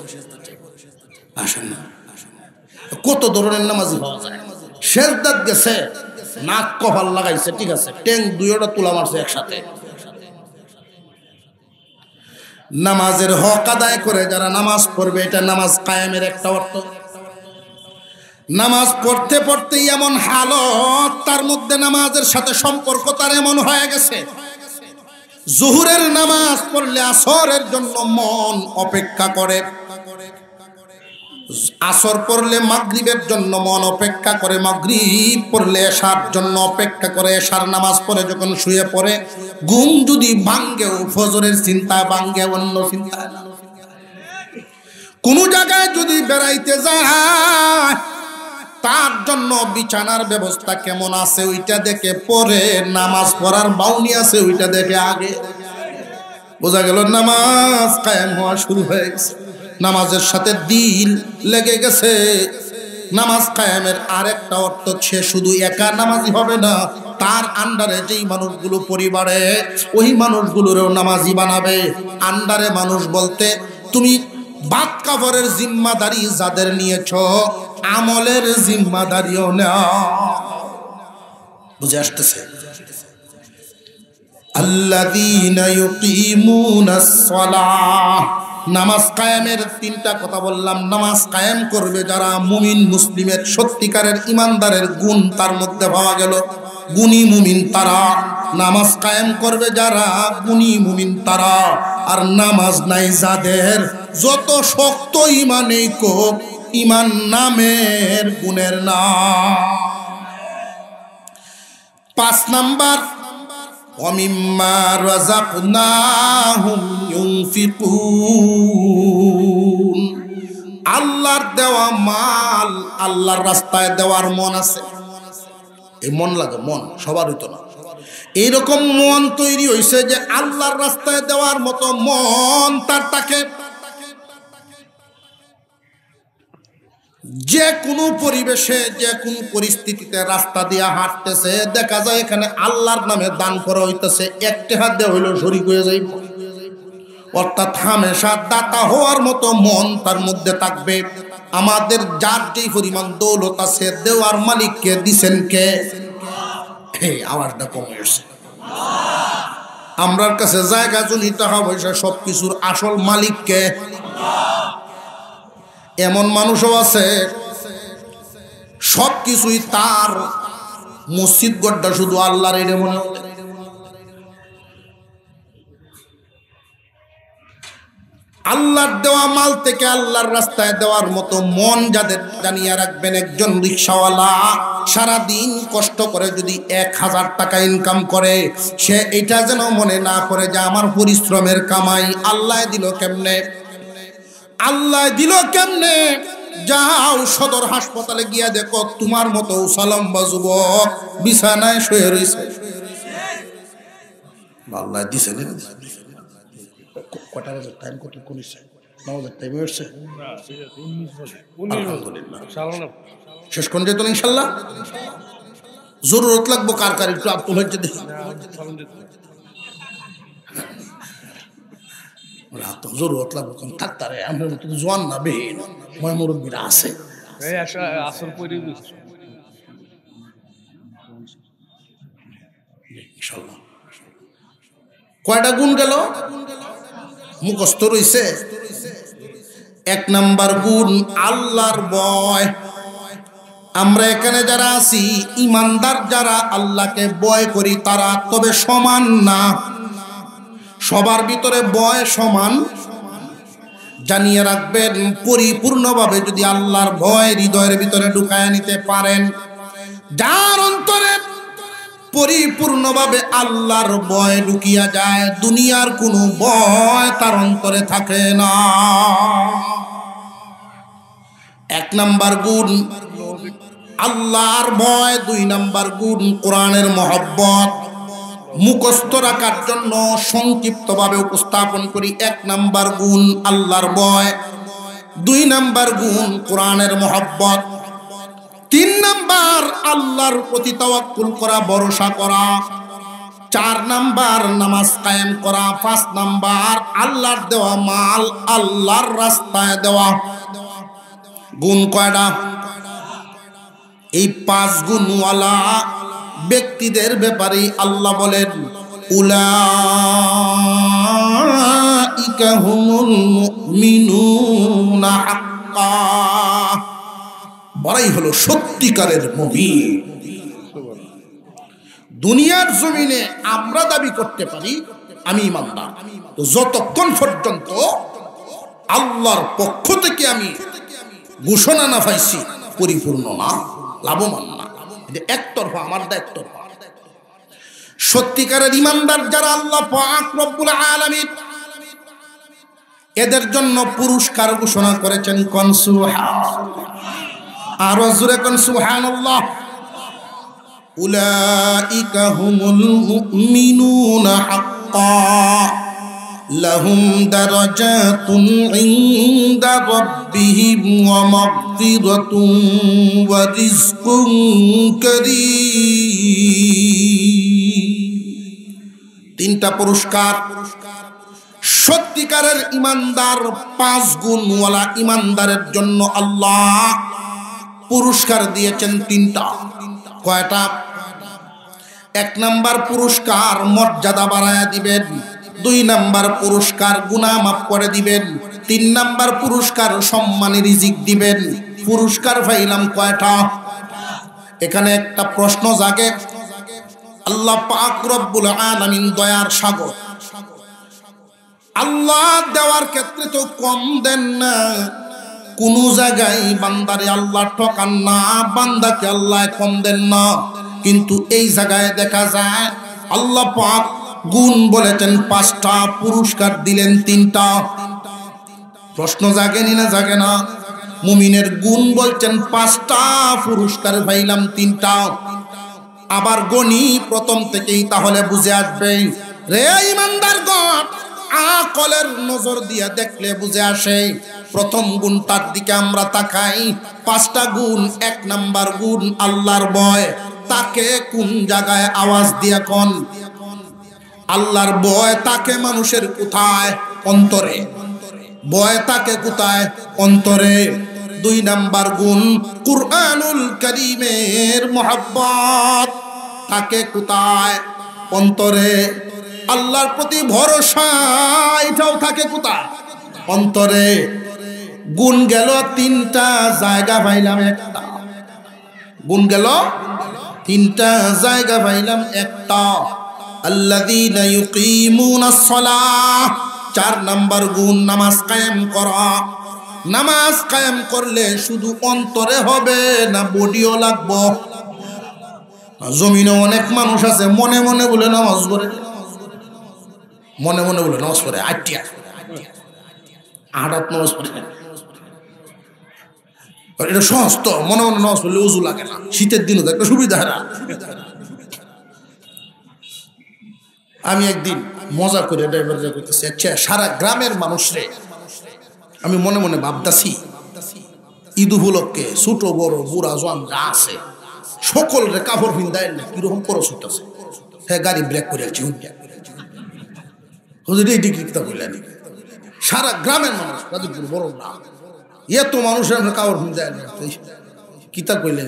আসেন না, কত ধরনের নামাজি পাওয়া যায়। সেজদার গেছে, নাক কপাল লাগাইছে, ঠিক আছে, ট্যাং দুইটা তুলা মারছে একসাথে। নামাজের হক আদায় করে যারা নামাজ পড়বে, এটা নামাজ কায়েমের একটা অর্থ। নামাজ পড়তে পড়তে এমন হালত তার মধ্যে নামাজের সাথে সম্পর্ক তার এমন হয়ে গেছে, জোহরের নামাজ পড়লে আসরের জন্য মন অপেক্ষা করে, আসর পড়লে মাগরিবের জন্য মন অপেক্ষা করে, মাগরিব পড়লে এশার জন্য অপেক্ষা করে। এশার নামাজ পড়ে যখন শুয়ে পড়ে, ঘুম যদি ভাঙ্গেও ফজরের চিন্তা ভাঙ্গে, অন্য চিন্তা। কোন জায়গায় যদি বেড়াইতে যায়, তার জন্য বিছানার ব্যবস্থা কেমন আছে ওইটা দেখে পরে, নামাজ পড়ার বাউনি আছে ওইটা দেখে আগে। বোঝা গেল নামাজ কায়েম হওয়া শুরু হয়ে গেছে, নামাজের সাথে দিল লেগে গেছে। নামাজ কায়েমের আরেকটা অর্থ, সে শুধু একা নামাজি হবে না, তার আন্ডারে যেই মানুষগুলো পরিবারে, ওই মানুষগুলোরও নামাজি বানাবে। আন্ডারে মানুষ বলতে তুমি বাদ কাফরের জিম্মাদারি যাদের নিয়েছ, আমলের জিম্মাদারিও নাও। বুঝে আসতেছে? আল্লাযীনা ইউকিমুনাস সালাহ, নামাজ কায়েমের 3টা কথা বললাম। নামাজ কায়েম করবে যারা, মুমিন মুসলিমের সত্যিকারের ইমানদারের গুণ তার মধ্যে পাওয়া গেল, গুণী মুমিন তারা। নামাজ কায়েম করবে যারা, গুণী মুমিন তারা। আর নামাজ নাই যাদের, যত শক্ত ইমানেই কোক, ইমান নামের গুণের নাম। 5 নাম্বার, ওয়ামিম্মা রাযাকনাহুম ইউনফিকুন, আল্লাহর দেওয়া মাল আল্লাহর রাস্তায় দেওয়ার মন আছে। এই মন লাগে, মন সবার হইতো না। এইরকম মন তৈরি হয়েছে যে আল্লাহর রাস্তায় দেওয়ার মতো মন তার থাকে। যে কোনো পরিবেশে যে কোনো পরিস্থিতিতে রাস্তা দিয়ে হাঁটতেছে, দেখা যায় এখানে আল্লাহর নামে দান করা হইতেছে, একটি হাত দিয়ে হইলেও শরীক হয়ে যাইব। অর্থাৎ হামেশা দাতা হওয়ার মতো মন তার মধ্যে থাকবে। আমাদের যার যেই পরিমাণ দৌলত আছে, দেওয়ার মালিককে দিছেন কে? এই আওয়াজটা কমে আসছে। আমরার কাছে জায়গা জমি টাকা পয়সা সবকিছুর আসল মালিককে। এমন মানুষও আছে সবকিছুই তার, মসজিদ গড়টা শুধু আল্লাহর, এটা মনে হয়। আল্লাহর দেওয়া মাল থেকে আল্লাহর রাস্তায় দেওয়ার মতো মন যাদের, জানিয়ে রাখবেন একজন রিকশাওয়ালা সারাদিন কষ্ট করে যদি 1000 টাকা ইনকাম করে, সে এটা যেন মনে না করে যে আমার পরিশ্রমের কামাই আল্লাহ দিল কেমনে, আল্লাহ দিল কেমনে। যাও সদর হাসপাতালে গিয়া দেখো তোমার মতো উসালম্বা যুবক বিছানায় শুয়ে রয়েছে। আল্লাহ দিছে না? কটা বাজার টাইম কত করেছে? 9 টাইম হয়েছে। শেষ কোন যেত ইনশাল্লাহ। জরুরত লাগবো কার কার একটু আব্দুল হচ্ছে দেখি। জরুরত লাগবো কোন থাকতারে, আমরা মতো জোয়ান না বেহীন ময় মুরব্বীরা আছে। ইনশাল্লাহ কয়টা গুণ গেল? মুখস্থ রইছে। 1 নাম্বার গুণ আল্লাহর ভয়। আমরা এখানে যারা আছি ইমানদার যারা আল্লাহকে ভয় করি তারা তবে সমান না, সবার ভিতরে ভয় সমান। জানিয়ে রাখবেন পরিপূর্ণভাবে যদি আল্লাহর ভয় হৃদয়ের ভিতরে ঢুকায় নিতে পারেন, যার অন্তরে পরিপূর্ণভাবে আল্লাহর ভয় ঢুকিয়া যায়, দুনিয়ার কোনো ভয় তার অন্তরে থাকে না। 1 নাম্বার গুণ আল্লাহর ভয়। 2 নাম্বার গুণ কোরআনের মহব্বত। মুখস্থ রাখার জন্য সংক্ষিপ্তভাবে উপস্থাপন করি। 1 নাম্বার গুণ আল্লাহর ভয়, 2 নাম্বার গুণ কোরআনের মহব্বত, 3 নাম্বার আল্লাহর প্রতি তাওয়াক্কুল করা, ভরসা করা, 4 নাম্বার নামাজ কায়েম করা, 5 নাম্বার আল্লাহর দেওয়া মাল আল্লাহর রাস্তায় দেওয়া। গুণ কয়টা? এই 5 গুণওয়ালা ব্যক্তিদের ব্যাপারে আল্লাহ বলেন উলাইকা হুমুল মুমিনুনা হাক্কা, বড়াই হলো সত্যিকারের মুমিন। দুনিয়ার জমিনে আমরা দাবি করতে পারি আমি ইমানদার, তো যতক্ষণ পর্যন্ত আল্লাহর পক্ষ থেকে আমি ঘোষণা না পাইছি পরিপূর্ণ না, লাভবান না। একতরফা, আমার একতরফা। সত্যিকারের ইমানদার যারা আল্লাহ পাক রব্বুল আলামিন এদের জন্য পুরস্কার ঘোষণা করেছেন। কোন সুবহানাল্লাহ, আরো জোরে কোন সুবহানাল্লাহ। উলাইকা হুমুল মুমিনুনা হাক্কা লাহুম দারাজাতুন ইনদা রাব্বিহিম ওয়া মাগফিরাতুন ওয়া রিজকুন কারীম। 3টা পুরস্কার। সত্যিকারের ইমানদার 5 গুণওয়ালা ইমানদারের জন্য আল্লাহ পুরস্কার দিয়েছেন 3টা। কয়টা? 1 নাম্বার পুরস্কার মর্যাদা বাড়ায়া দিবেন, 2 নাম্বার পুরস্কার গুনাহ মাফ করে দিবেন, 3 নাম্বার পুরস্কার সম্মানী রিজিক দিবেন। পুরস্কার পাইলাম কয়টা? এখানে একটা প্রশ্ন জাগে। আল্লাহ পাক রব্বুল আলামিন দয়ার সাগর, আল্লাহ দেওয়ার ক্ষেত্রে তো কম দেন না। কোন জায়গায় বান্দারে আল্লাহ ঠকান না, বান্দাকে আল্লাহ কম দেন না। কিন্তু এই জায়গায় দেখা যায় আল্লাহ পাক গুণ বলেছেন 5টা, পুরস্কার দিলেন 3টা। প্রশ্ন জাগেনি না জাগে না? মুমিনের গুণ বলছেন 5টা, পুরস্কার পাইলাম 3টা। আবার গনি প্রথম থেকেই, তাহলে বুঝে আসবে। রে ইমানদারগণ, আকলের নজর দিয়ে দেখলে বুঝে আসে। প্রথম গুণটার দিকে আমরা তাকাই, 5টা গুণ। 1 নাম্বার গুণ আল্লাহর ভয়। তাকে কোন জায়গায় আওয়াজ দিয়ে কোন আল্লাহর ভয় তাকে মানুষের কোথায়? অন্তরে। ভয় তাকে কোথায়? অন্তরে। 2 নাম্বার গুণ কুরআনুল কারীমের মুহাব্বত। তাকে কোথায়? অন্তরে। আল্লাহর প্রতি ভরসা, এটাও থাকে কোথায়? অন্তরে। গুণ গেল 3টা, জায়গা পাইলাম একটা। গুণ গেল 3টা, জায়গা পাইলাম একটা। আল্লাযীনা ইউকিমুনাস সালাহ। 4 নাম্বার গুণ নামাজ কায়েম করা। নামাজ কায়েম করলে শুধু অন্তরে হবে না, বডিও লাগবে? জমিনে অনেক মানুষ আছে মনে মনে বলে নামাজ পড়ে, মনে মনে বলে নামাজ পড়ে, আটটিয়া আড়াত নামাজ পড়ে। এটা সহজ তো, মনে মনে নামাজ পড়লে উজু লাগে না। শীতের দিনও তো একটা সুবিধা। আমি একদিন মজা করে ড্রাইভার করতেছি, আচ্ছা সারা গ্রামের মানুষরে আমি মনে মনে ভাবতাছি, ঈদ উপলক্ষে ছোট বড় বুড়া জোয়ান যা আছে সকলের কাপড় ভিন্দায় না, কিরকম করো ছুটতেছে। হ্যাঁ, গাড়ি ব্রেক করে আছি, সারা গ্রামের মানুষ বড় না, এত মানুষের কাপড় ভিন্দায় না, কিতা কইলেন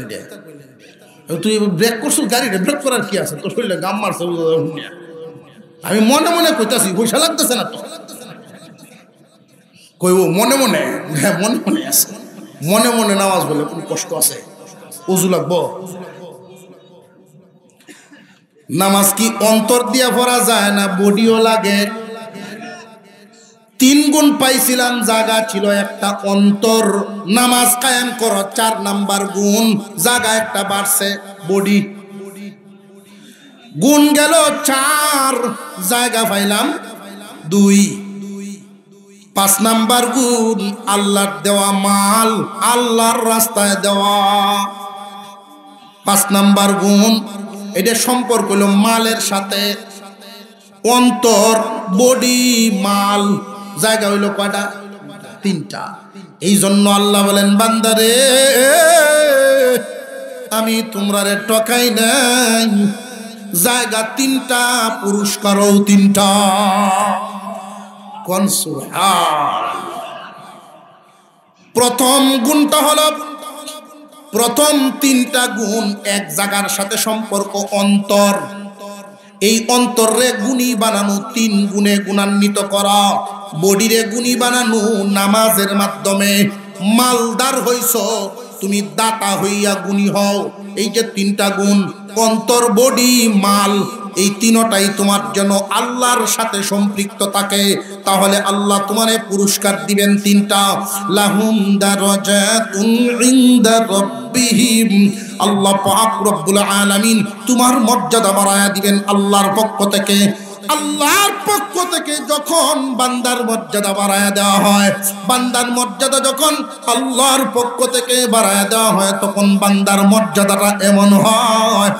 তুই ব্রেক করছো, গাড়িটা ব্রেক করার কি আছে? তো শরীরে গাম মারছে। আমি মনে মনে কইতাছি, পয়সা লাগতেছে না তো? কইব মনে মনে, হ্যাঁ মনে মনে আছে। মনে মনে নামাজ বলে কোন কষ্ট আছে? উজু লাগবো? নামাজ কি অন্তর দিয়া পড়া যায় না বডিও লাগে? 3 গুণ পাইছিলাম, জায়গা ছিল একটা অন্তর। নামাজ কায়েম করো 4 নাম্বার গুণ, জায়গা একটা বাড়ছে, বডি। গুণ গেল 4, জায়গা পাইলাম 2। 5 নাম্বার গুণ আল্লাহর দেওয়া মাল, আল্লাহর রাস্তায় দেওয়া। 5 নাম্বার গুণ, এটা সম্পর্ক হলো মালের সাথে। অন্তর, বডি, মাল, জায়গা হইল কয়টা? 3টা। এই জন্য আল্লাহ বলেন, বান্দারে আমি তোমরারে ঠকাই নাই, জায়গা 3টা, পুরস্কারও 3টা। কোন সুবহান। প্রথম গুণটা হলো, প্রথম 3টা গুণ এক জায়গার সাথে সম্পর্ক অন্তর। এই অন্তরে গুণী বানানো, 3 গুণে গুণান্বিত করা। বডিরে গুণী বানানো নামাজের মাধ্যমে। মালদার হইছ তুমি, দাতা হইয়া গুণী হও। এই যে 3টা গুণ, অন্তর, বডি, মাল, এই 3টাই তোমার জন্য আল্লাহর সাথে সম্পৃক্ত থাকে। তাহলে আল্লাহ তোমারে পুরস্কার দিবেন 3টা। লাহুম দারাজাতুন ইনদা রাব্বিহিম। আল্লাহ পাক রব্বুল আলামিন তোমার মর্যাদা বাড়ায়া দিবেন আল্লাহর পক্ষ থেকে। আল্লাহর পক্ষ থেকে যখন বান্দার মর্যাদা বাড়ায়া দেওয়া হয়, বান্দার মর্যাদা যখন আল্লাহর পক্ষ থেকে বাড়ায়া দেওয়া হয়, তখন বান্দার মর্যাদাটা এমন হয়,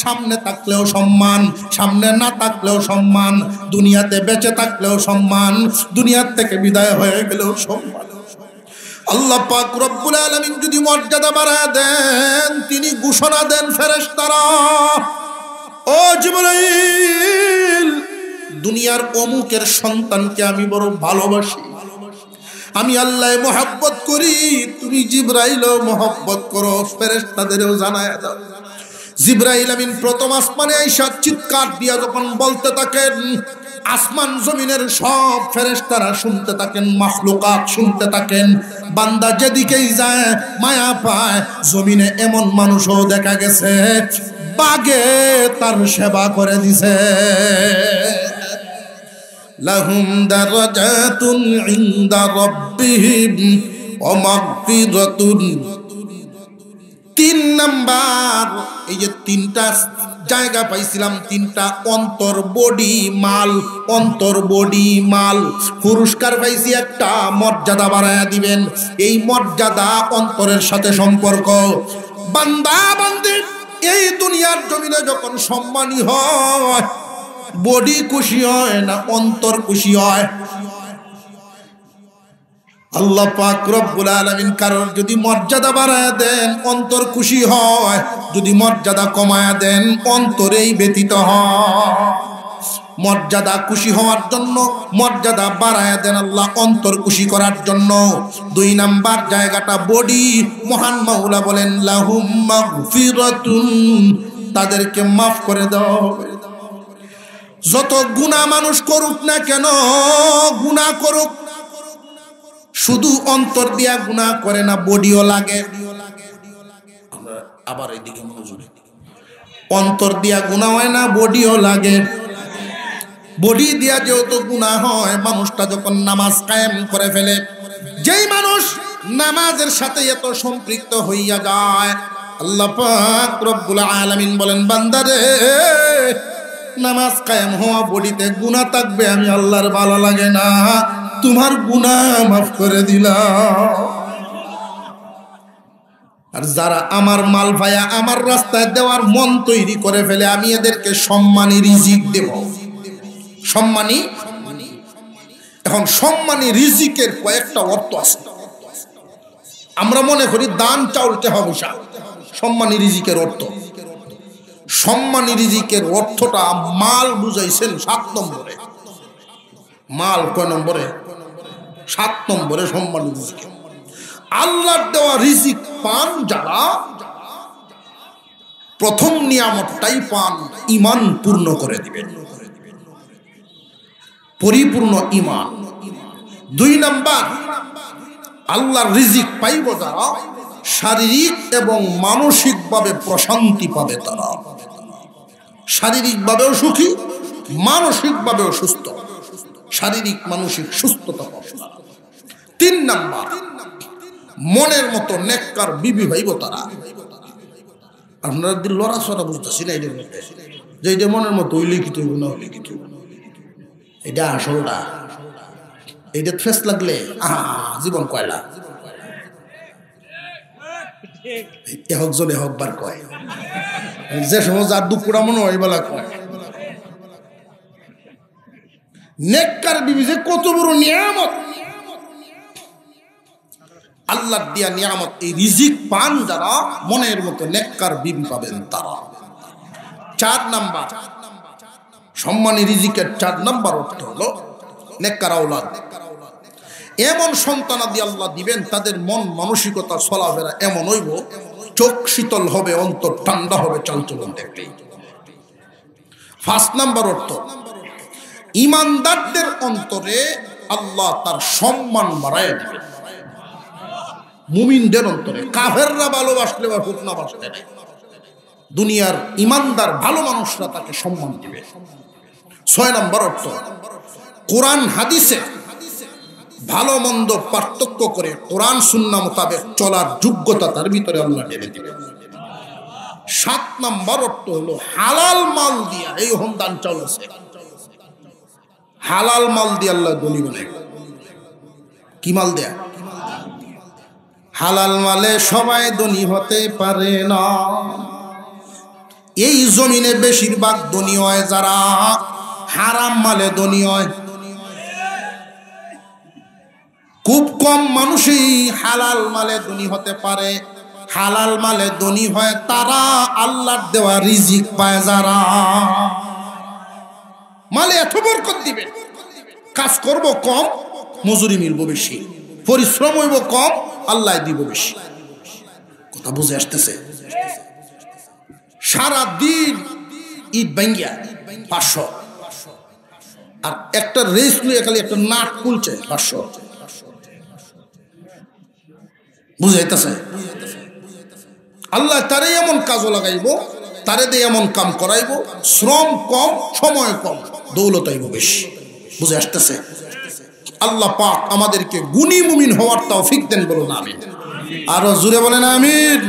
সামনে থাকলেও সম্মান, সামনে না থাকলেও সম্মান, দুনিয়াতে বেঁচে থাকলেও সম্মান, দুনিয়ার থেকে বিদায় হয়ে গেলেও সম্মান। আল্লাহ পাক রব্বুল আলামিন যদি মর্যাদা বাড়ায়া দেন, তিনি ঘোষণা দেন ফেরেশতারা, ও জিবরাইল, দুনিয়ার অমুকের সন্তানকে আমি বড় ভালোবাসি, আমি আল্লাহ মহব্বত করি, তুমি জিবরাইলও মহব্বত করো, ফেরেশতাদেরও জানায়া দাও। জিবরাইল আমিন প্রথম আসমানে আইসা চিৎকার দিয়া যখন বলতে থাকেন, আসমান জমিনের সব ফেরেশতারা শুনতে থাকেন, মাখলুকাত শুনতে থাকেন। বান্দা যেদিকেই যায় মায়া পায়। জমিনে এমন মানুষও দেখা গেছে বাগে তার সেবা করে দিছে। লাহুম দারাজাতুন ইনদা রাব্বিহিম ওয়া মাগফিরাতুন। 3 নাম্বার, এই যে 3টা জায়গা পাইছিলাম, 3টা অন্তর, বডি, মাল। অন্তর, বডি, মাল, পুরস্কার পাইছি একটা, মর্যাদা বাড়ায়া দিবেন। এই মর্যাদা অন্তরের সাথে সম্পর্ক। বান্দা বান্দি এই দুনিয়ার জমিনে যখন সম্মানী হয়, বডি খুশি হয় না অন্তর খুশি হয়? আল্লাহ পাক রব্বুল আলামিন কারোর যদি মর্যাদা বাড়ায় দেন অন্তর খুশি হয়, যদি মর্যাদা কমায় দেন অন্তরেই ব্যথিত হয়। মর্যাদা খুশি হওয়ার জন্য মর্যাদা বাড়ায় দেন আল্লাহ অন্তর খুশি করার জন্য। 2 নাম্বার জায়গাটা বডি। মহান মাওলা বলেন লাহুম মাগফিরাতুন, তাদেরকে মাফ করে দাও। যত গুনাহ মানুষ করুক না কেন, গুনাহ করুক, শুধু অন্তর দিয়া গুনাহ করে না, বডিও লাগে। আবার এইদিকে মনোযোগ, অন্তর দিয়া গুনাহ হয় না, বডিও লাগে। বডি দিয়া যেহেতু গুনাহ হয়, মানুষটা যখন নামাজ কায়েম করে ফেলে, যেই মানুষ নামাজের সাথে এত সম্পৃক্ত হইয়া যায়, আল্লাহ পাক রব্বুল আলামিন বলেন বান্দারে নামাজ কায়েম হওয়া বডিতে গুনাহ থাকবে, আমি আল্লাহর ভালো লাগে না, তোমার গুনাহ মাফ করে দিলাম। আর যারা আমার মাল ভাইয়া আমার রাস্তায় দেওয়ার মন তৈরি করে ফেলে, আমি এদেরকে সম্মানী রিজিক দেব। সম্মানী, এখন সম্মানী রিজিকের কয়েকটা অর্থ আছে। আমরা মনে করি দান চাউলতে হবে, সম্মানী রিজিকের অর্থ, সম্মানী রিজিকের অর্থটা মাল বুঝাইছেন 7 নম্বরে। মাল কয় নম্বরে? 7 নম্বরে সম্মানী রিজিক। আল্লাহর দেওয়া রিজিক পান যারা, প্রথম নিয়ামতটাই পান ঈমান পূর্ণ করে দিবেন, পরিপূর্ণ ঈমান। 2 নাম্বার আল্লাহর রিজিক পাইব যারা, শারীরিক এবং মানসিকভাবে প্রশান্তি পাবে তারা, শারীরিকভাবেও সুখী, মানসিকভাবেও সুস্থ, শারীরিক মানসিক সুস্থতা পাবে। 3 নাম্বার মনের মতো নেককার বিবি ভাইব তারা। আপনারা দিল লড়াচড়া বুঝতেছি না এদের মধ্যে, যে এটা মনের মতো ওই লিখিত না লিখিত, এটা আসলটা, এইটা ফেস লাগলে জীবন কয়লা একজনে হকবার কয়, যে সময় যার দুপুরা মনে হয় বলা কয়। নেককার বিবি যে কত বড় নিয়ামত, আল্লাহ দিয়া নিয়ামত। এই রিজিক পান যারা, মনের মতো নেককার বিবি পাবেন তারা। 4 নাম্বার সম্মানী রিজিকের 4 নাম্বার অর্থ হলো নেককার আওলাদ। এমন সন্তানাদি আল্লাহ দিবেন, তাদের মন মানসিকতা চলাফেরা এমন হইব, চোখ শীতল হবে, অন্তর ঠান্ডা হবে চালচলন দেখলেই। 5 নাম্বার অর্থ ঈমানদারদের অন্তরে আল্লাহ তার সম্মান বাড়ায় দিবেন। মুমিনদের অন্তরে, কাফেররা ভালোবাসলে বা হোক না বাসলে নাই, দুনিয়ার ঈমানদার ভালো মানুষরা তাকে সম্মান দিবে। 6 নাম্বার অর্থ কোরআন হাদিসে ভালো মন্দ পার্থক্য করে কোরআন সুন্নাহ মোতাবেক চলার যোগ্যতা তার ভিতরে আল্লাহ ঢেলে দিবেন। 7 নাম্বার অর্থ হলো হালাল মাল দিয়া, এই দান চাউল আছে, হালাল মাল দিয়ে আল্লাহ ধনী বানায়। কি মাল দেয়া? হালাল মালে সবাই ধনী হতে পারে না। এই জমিনে বেশিরভাগ ধনী হয় যারা হারাম মালে ধনী হয়। খুব কম মানুষই হালাল মালে ধনী হতে পারে। হালাল মালে ধনী হয় তারা আল্লাহর দেওয়া রিজিক পায় যারা। মালে এত বরকত দিবেন, কাজ করব কম, মজুরি মিলব বেশি, পরিশ্রম হইব কম, আল্লাহ দিব বেশি। কথা বুঝে আসতেছে? সারা দিন ইট ভাঙ্গিয়া 500, আর একটা রেস লইয়া খালি একটা নাট খুলছে 500। বুঝাইতেছে? আল্লাহ তারে এমন কাজও লাগাইব, তারে দিয়ে এমন কাম করাইব, শ্রম কম, সময় কম, দৌলত আইব বেশি। বুঝে আসতেছে? আল্লাহ পাক আমাদেরকে গুণী মুমিন হওয়ার তৌফিক দেন, বলুন আমিন। আরো জোরে বলেন আমিন।